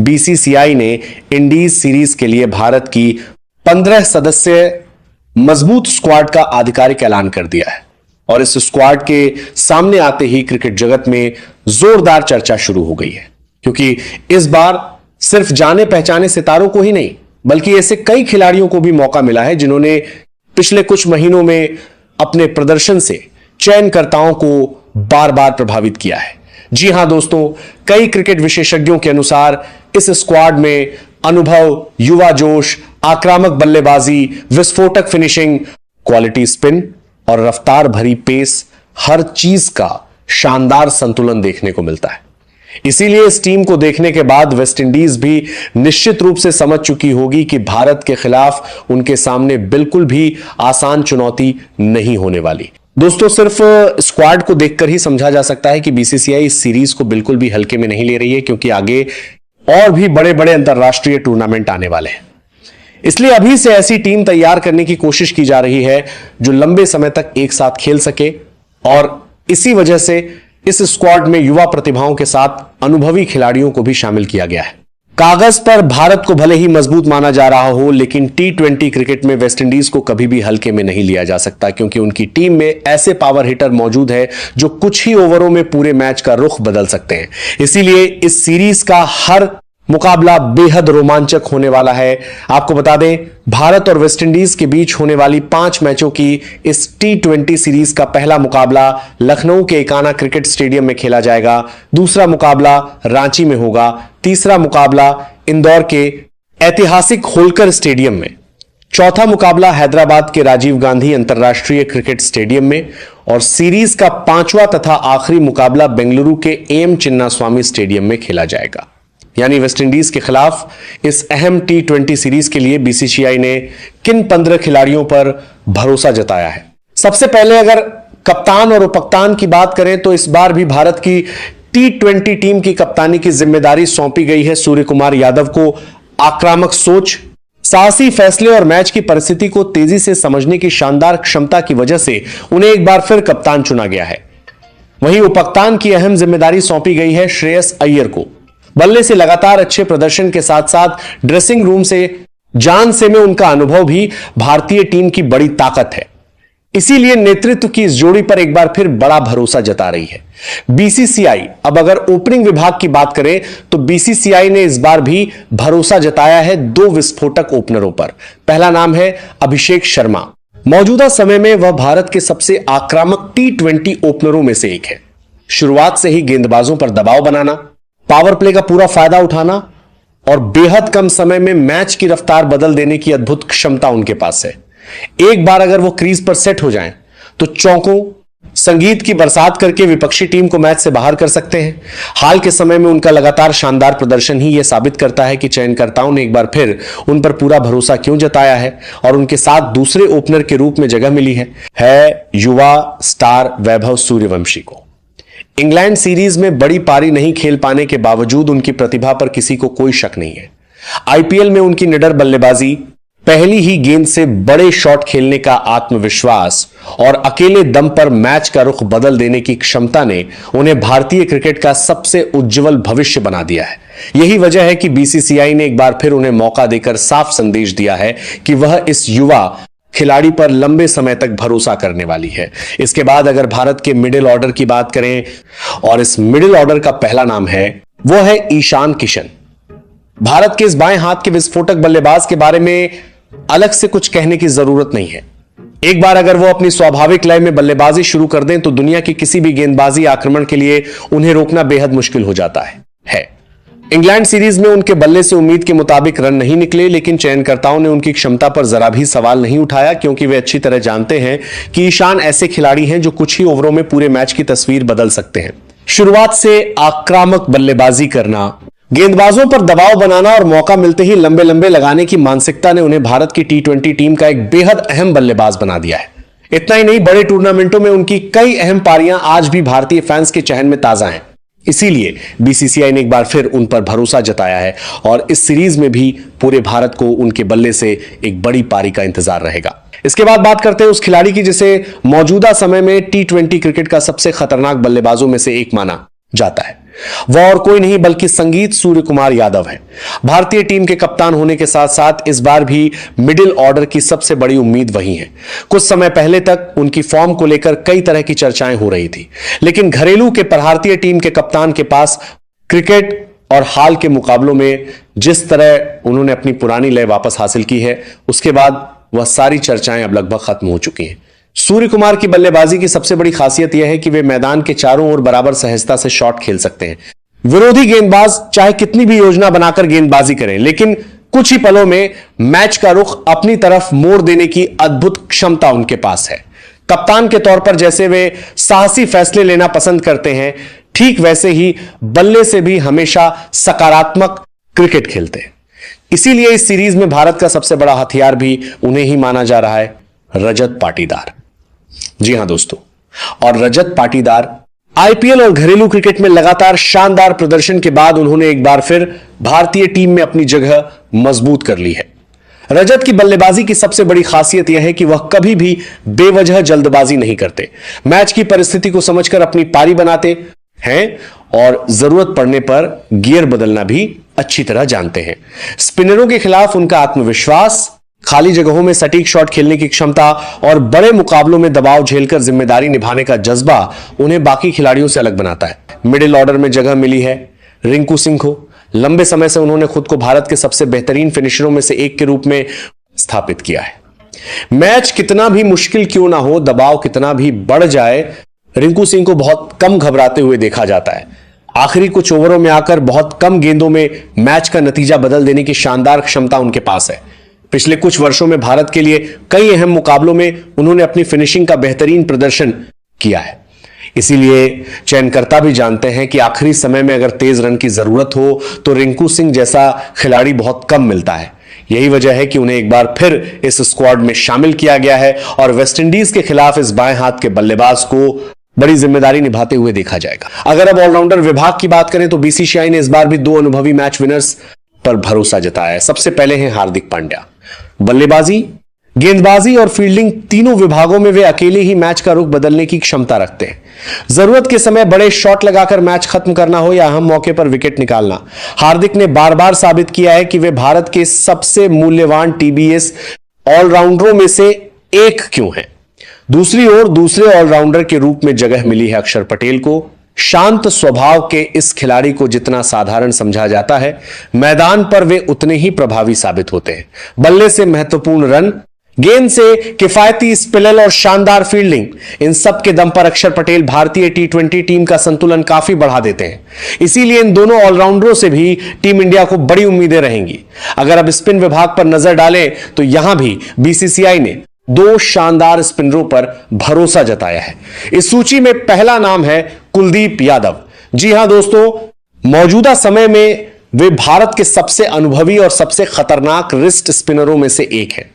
BCCI ने Indies series के लिए भारत की 15 सदस्य मजबूत स्क्वाड का आधिकारिक ऐलान कर दिया है और इस स्क्वाड के सामने आते ही क्रिकेट जगत में जोरदार चर्चा शुरू हो गई है, क्योंकि इस बार सिर्फ जाने पहचाने सितारों को ही नहीं बल्कि ऐसे कई खिलाड़ियों को भी मौका मिला है जिन्होंने पिछले कुछ महीनों में अपने प्रदर्शन से चयनकर्ताओं को बार बार प्रभावित किया है। जी हां दोस्तों, कई क्रिकेट विशेषज्ञों के अनुसार इस स्क्वाड में अनुभव, युवा जोश, आक्रामक बल्लेबाजी, विस्फोटक फिनिशिंग, क्वालिटी स्पिन और रफ्तार भरी पेस, हर चीज का शानदार संतुलन देखने को मिलता है। इसीलिए इस टीम को देखने के बाद वेस्टइंडीज भी निश्चित रूप से समझ चुकी होगी कि भारत के खिलाफ उनके सामने बिल्कुल भी आसान चुनौती नहीं होने वाली। दोस्तों, सिर्फ स्क्वाड को देखकर ही समझा जा सकता है कि बीसीसीआई इस सीरीज को बिल्कुल भी हल्के में नहीं ले रही है, क्योंकि आगे और भी बड़े बड़े अंतरराष्ट्रीय टूर्नामेंट आने वाले हैं। इसलिए अभी से ऐसी टीम तैयार करने की कोशिश की जा रही है जो लंबे समय तक एक साथ खेल सके, और इसी वजह से इस स्क्वाड में युवा प्रतिभाओं के साथ अनुभवी खिलाड़ियों को भी शामिल किया गया है। कागज पर भारत को भले ही मजबूत माना जा रहा हो, लेकिन टी20 क्रिकेट में वेस्टइंडीज को कभी भी हल्के में नहीं लिया जा सकता, क्योंकि उनकी टीम में ऐसे पावर हिटर मौजूद है जो कुछ ही ओवरों में पूरे मैच का रुख बदल सकते हैं। इसीलिए इस सीरीज का हर मुकाबला बेहद रोमांचक होने वाला है। आपको बता दें, भारत और वेस्टइंडीज के बीच होने वाली 5 मैचों की इस टी20 सीरीज का पहला मुकाबला लखनऊ के इकाना क्रिकेट स्टेडियम में खेला जाएगा, दूसरा मुकाबला रांची में होगा, तीसरा मुकाबला इंदौर के ऐतिहासिक होलकर स्टेडियम में, चौथा मुकाबला हैदराबाद के राजीव गांधी अंतरराष्ट्रीय क्रिकेट स्टेडियम में, और सीरीज का 5वां तथा आखिरी मुकाबला बेंगलुरु के एम चिन्नास्वामी स्टेडियम में खेला जाएगा। यानी वेस्टइंडीज के खिलाफ इस अहम टी20 सीरीज के लिए बीसीसीआई ने किन 15 खिलाड़ियों पर भरोसा जताया है। सबसे पहले अगर कप्तान और उपकप्तान की बात करें तो इस बार भी भारत की टी20 टीम की कप्तानी की जिम्मेदारी सौंपी गई है सूर्य कुमार यादव को। आक्रामक सोच, साहसी फैसले और मैच की परिस्थिति को तेजी से समझने की शानदार क्षमता की वजह से उन्हें एक बार फिर कप्तान चुना गया है। वहीं उपकप्तान की अहम जिम्मेदारी सौंपी गई है श्रेयस अय्यर को। बल्ले से लगातार अच्छे प्रदर्शन के साथ साथ ड्रेसिंग रूम से जान से में उनका अनुभव भी भारतीय टीम की बड़ी ताकत है। इसीलिए नेतृत्व की इस जोड़ी पर एक बार फिर बड़ा भरोसा जता रही है बीसीसीआई। अब अगर ओपनिंग विभाग की बात करें तो बीसीसीआई ने इस बार भी भरोसा जताया है 2 विस्फोटक ओपनरों पर। पहला नाम है अभिषेक शर्मा। मौजूदा समय में वह भारत के सबसे आक्रामक टी20 ओपनरों में से एक है। शुरुआत से ही गेंदबाजों पर दबाव बनाना, पावर प्ले का पूरा फायदा उठाना और बेहद कम समय में मैच की रफ्तार बदल देने की अद्भुत क्षमता उनके पास है। एक बार अगर वो क्रीज पर सेट हो जाएं तो चौकों, संगीत की बरसात करके विपक्षी टीम को मैच से बाहर कर सकते हैं। हाल के समय में उनका लगातार शानदार प्रदर्शन ही यह साबित करता है कि चयनकर्ताओं ने एक बार फिर उन पर पूरा भरोसा क्यों जताया है और उनके साथ दूसरे ओपनर के रूप में जगह मिली है युवा स्टार वैभव सूर्यवंशी को। इंग्लैंड सीरीज में बड़ी पारी नहीं खेल पाने के बावजूद उनकी प्रतिभा पर किसी को कोई शक नहीं है। आईपीएल में उनकी निडर बल्लेबाजी, पहली ही गेंद से बड़े शॉट खेलने का आत्मविश्वास और अकेले दम पर मैच का रुख बदल देने की क्षमता ने उन्हें भारतीय क्रिकेट का सबसे उज्जवल भविष्य बना दिया है। यही वजह है कि बीसीसीआई ने एक बार फिर उन्हें मौका देकर साफ संदेश दिया है कि वह इस युवा खिलाड़ी पर लंबे समय तक भरोसा करने वाली है। इसके बाद अगर भारत के मिडिल ऑर्डर की बात करें, और इस मिडिल ऑर्डर का पहला नाम है वो है ईशान किशन। भारत के इस बाएं हाथ के विस्फोटक बल्लेबाज के बारे में अलग से कुछ कहने की जरूरत नहीं है। एक बार अगर वो अपनी स्वाभाविक लय में बल्लेबाजी शुरू कर दें तो दुनिया की किसी भी गेंदबाजी आक्रमण के लिए उन्हें रोकना बेहद मुश्किल हो जाता है। इंग्लैंड सीरीज में उनके बल्ले से उम्मीद के मुताबिक रन नहीं निकले, लेकिन चयनकर्ताओं ने उनकी क्षमता पर जरा भी सवाल नहीं उठाया, क्योंकि वे अच्छी तरह जानते हैं कि ईशान ऐसे खिलाड़ी हैं जो कुछ ही ओवरों में पूरे मैच की तस्वीर बदल सकते हैं। शुरुआत से आक्रामक बल्लेबाजी करना, गेंदबाजों पर दबाव बनाना और मौका मिलते ही लंबे लंबे लगाने की मानसिकता ने उन्हें भारत की टी20 टीम का एक बेहद अहम बल्लेबाज बना दिया है। इतना ही नहीं, बड़े टूर्नामेंटों में उनकी कई अहम पारियां आज भी भारतीय फैंस के चहन में ताजा हैं। इसीलिए बीसीसीआई ने एक बार फिर उन पर भरोसा जताया है और इस सीरीज में भी पूरे भारत को उनके बल्ले से एक बड़ी पारी का इंतजार रहेगा। इसके बाद बात करते हैं उस खिलाड़ी की जिसे मौजूदा समय में टी20 क्रिकेट का सबसे खतरनाक बल्लेबाजों में से एक माना जाता है। वह और कोई नहीं बल्कि संगीत सूर्यकुमार यादव है। भारतीय टीम के कप्तान होने के साथ साथ इस बार भी मिडिल ऑर्डर की सबसे बड़ी उम्मीद वही है। कुछ समय पहले तक उनकी फॉर्म को लेकर कई तरह की चर्चाएं हो रही थी, लेकिन घरेलू के भारतीय टीम के कप्तान के पास क्रिकेट और हाल के मुकाबलों में जिस तरह उन्होंने अपनी पुरानी लय वापस हासिल की है, उसके बाद वह सारी चर्चाएं अब लगभग खत्म हो चुकी हैं। सूर्य कुमार की बल्लेबाजी की सबसे बड़ी खासियत यह है कि वे मैदान के चारों ओर बराबर सहजता से शॉट खेल सकते हैं। विरोधी गेंदबाज चाहे कितनी भी योजना बनाकर गेंदबाजी करें, लेकिन कुछ ही पलों में मैच का रुख अपनी तरफ मोड़ देने की अद्भुत क्षमता उनके पास है। कप्तान के तौर पर जैसे वे साहसी फैसले लेना पसंद करते हैं, ठीक वैसे ही बल्ले से भी हमेशा सकारात्मक क्रिकेट खेलते हैं। इसीलिए इस सीरीज में भारत का सबसे बड़ा हथियार भी उन्हें ही माना जा रहा है, रजत पाटीदार। जी हां दोस्तों, और रजत पाटीदार आईपीएल और घरेलू क्रिकेट में लगातार शानदार प्रदर्शन के बाद उन्होंने एक बार फिर भारतीय टीम में अपनी जगह मजबूत कर ली है। रजत की बल्लेबाजी की सबसे बड़ी खासियत यह है कि वह कभी भी बेवजह जल्दबाजी नहीं करते। मैच की परिस्थिति को समझकर अपनी पारी बनाते हैं और जरूरत पड़ने पर गियर बदलना भी अच्छी तरह जानते हैं। स्पिनरों के खिलाफ उनका आत्मविश्वास, खाली जगहों में सटीक शॉट खेलने की क्षमता और बड़े मुकाबलों में दबाव झेलकर जिम्मेदारी निभाने का जज्बा उन्हें बाकी खिलाड़ियों से अलग बनाता है। मिडिल ऑर्डर में जगह मिली है रिंकू सिंह को। लंबे समय से उन्होंने खुद को भारत के सबसे बेहतरीन फिनिशरों में से एक के रूप में स्थापित किया है। मैच कितना भी मुश्किल क्यों ना हो, दबाव कितना भी बढ़ जाए, रिंकू सिंह को बहुत कम घबराते हुए देखा जाता है। आखिरी कुछ ओवरों में आकर बहुत कम गेंदों में मैच का नतीजा बदल देने की शानदार क्षमता उनके पास है। पिछले कुछ वर्षों में भारत के लिए कई अहम मुकाबलों में उन्होंने अपनी फिनिशिंग का बेहतरीन प्रदर्शन किया है। इसीलिए चयनकर्ता भी जानते हैं कि आखिरी समय में अगर तेज रन की जरूरत हो तो रिंकू सिंह जैसा खिलाड़ी बहुत कम मिलता है। यही वजह है कि उन्हें एक बार फिर इस स्क्वाड में शामिल किया गया है और वेस्टइंडीज के खिलाफ इस बाएं हाथ के बल्लेबाज को बड़ी जिम्मेदारी निभाते हुए देखा जाएगा। अगर अब ऑलराउंडर विभाग की बात करें तो बीसीसीआई ने इस बार भी दो अनुभवी मैच विनर्स पर भरोसा जताया है। सबसे पहले हैं हार्दिक पांड्या। बल्लेबाजी, गेंदबाजी और फील्डिंग तीनों विभागों में वे अकेले ही मैच का रुख बदलने की क्षमता रखते हैं। जरूरत के समय बड़े शॉट लगाकर मैच खत्म करना हो या अहम मौके पर विकेट निकालना, हार्दिक ने बार बार साबित किया है कि वे भारत के सबसे मूल्यवान टीबीएस ऑलराउंडरों में से एक क्यों हैं। दूसरी ओर दूसरे ऑलराउंडर के रूप में जगह मिली है अक्षर पटेल को। शांत स्वभाव के इस खिलाड़ी को जितना साधारण समझा जाता है, मैदान पर वे उतने ही प्रभावी साबित होते हैं। बल्ले से महत्वपूर्ण रन, गेंद से किफायती स्पिनल और शानदार फील्डिंग, इन सब के दम पर अक्षर पटेल भारतीय टी20 टीम का संतुलन काफी बढ़ा देते हैं। इसीलिए इन दोनों ऑलराउंडरों से भी टीम इंडिया को बड़ी उम्मीदें रहेंगी। अगर अब स्पिन विभाग पर नजर डालें तो यहां भी बीसीसीआई ने दो शानदार स्पिनरों पर भरोसा जताया है। इस सूची में पहला नाम है कुलदीप यादव। जी हां दोस्तों, मौजूदा समय में वे भारत के सबसे अनुभवी और सबसे खतरनाक रिस्ट स्पिनरों में से एक हैं।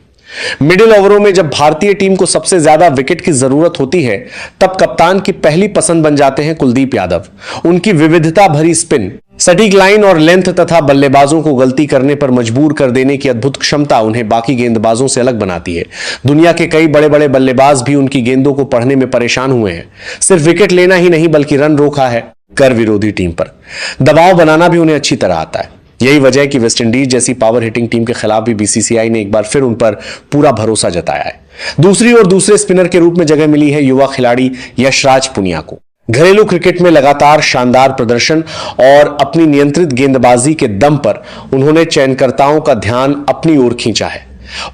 मिडिल ओवरों में जब भारतीय टीम को सबसे ज्यादा विकेट की जरूरत होती है, तब कप्तान की पहली पसंद बन जाते हैं कुलदीप यादव। उनकी विविधता भरी स्पिन, सटीक लाइन और लेंथ तथा बल्लेबाजों को गलती करने पर मजबूर कर देने की अद्भुत क्षमता उन्हें बाकी गेंदबाजों से अलग बनाती है। दुनिया के कई बड़े बड़े बल्लेबाज भी उनकी गेंदों को पढ़ने में परेशान हुए हैं। सिर्फ विकेट लेना ही नहीं बल्कि रन रोका है कर विरोधी टीम पर। दबाव बनाना भी उन्हें अच्छी तरह आता है। यही वजह है कि वेस्टइंडीज जैसी पावर हिटिंग टीम के खिलाफ भी बीसीसीआई ने एक बार फिर उन पर पूरा भरोसा जताया है। दूसरी ओर दूसरे स्पिनर के रूप में जगह मिली है युवा खिलाड़ी यशराज पुनिया को। घरेलू क्रिकेट में लगातार शानदार प्रदर्शन और अपनी नियंत्रित गेंदबाजी के दम पर उन्होंने चयनकर्ताओं का ध्यान अपनी ओर खींचा है।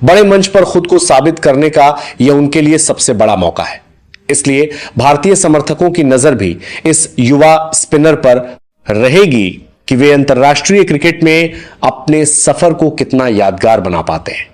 बड़े मंच पर खुद को साबित करने का यह उनके लिए सबसे बड़ा मौका है। इसलिए भारतीय समर्थकों की नजर भी इस युवा स्पिनर पर रहेगी कि वे अंतर्राष्ट्रीय क्रिकेट में अपने सफर को कितना यादगार बना पाते हैं।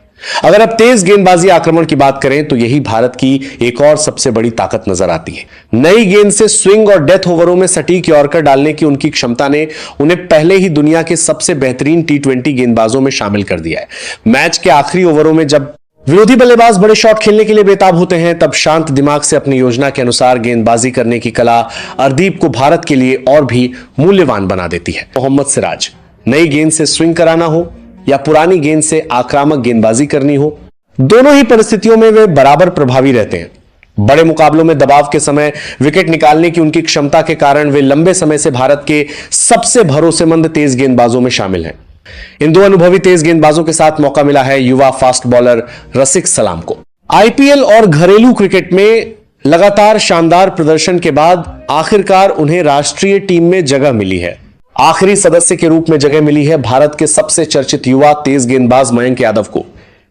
अगर अब तेज गेंदबाजी आक्रमण की बात करें तो यही भारत की एक और सबसे बड़ी ताकत नजर आती है। नई गेंद से स्विंग और डेथ ओवरों में सटीक यॉर्कर डालने की उनकी क्षमता ने उन्हें पहले ही दुनिया के सबसे बेहतरीन टी20 गेंदबाजों में शामिल कर दिया है। मैच के आखिरी ओवरों में जब विरोधी बल्लेबाज बड़े शॉट खेलने के लिए बेताब होते हैं, तब शांत दिमाग से अपनी योजना के अनुसार गेंदबाजी करने की कला अर्दीप को भारत के लिए और भी मूल्यवान बना देती है। मोहम्मद सिराज, नई गेंद से स्विंग कराना हो या पुरानी गेंद से आक्रामक गेंदबाजी करनी हो, दोनों ही परिस्थितियों में वे बराबर प्रभावी रहते हैं। बड़े मुकाबलों में दबाव के समय विकेट निकालने की उनकी क्षमता के कारण वे लंबे समय से भारत के सबसे भरोसेमंद तेज गेंदबाजों में शामिल हैं। इन दो अनुभवी तेज गेंदबाजों के साथ मौका मिला है युवा फास्ट बॉलर रसिक सलाम को। आईपीएल और घरेलू क्रिकेट में लगातार शानदार प्रदर्शन के बाद आखिरकार उन्हें राष्ट्रीय टीम में जगह मिली है। आखिरी सदस्य के रूप में जगह मिली है भारत के सबसे चर्चित युवा तेज गेंदबाज मयंक यादव को।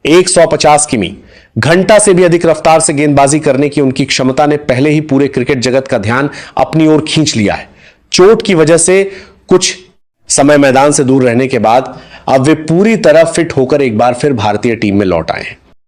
150 किमी घंटा से भी अधिक रफ्तार से गेंदबाजी करने की उनकी क्षमता ने पहले ही पूरे क्रिकेट जगत का ध्यान अपनी ओर खींच लिया है। चोट की वजह से कुछ समय मैदान से दूर रहने के बाद अब वे पूरी तरह फिट होकर एक बार फिर भारतीय टीम में लौट आए हैं।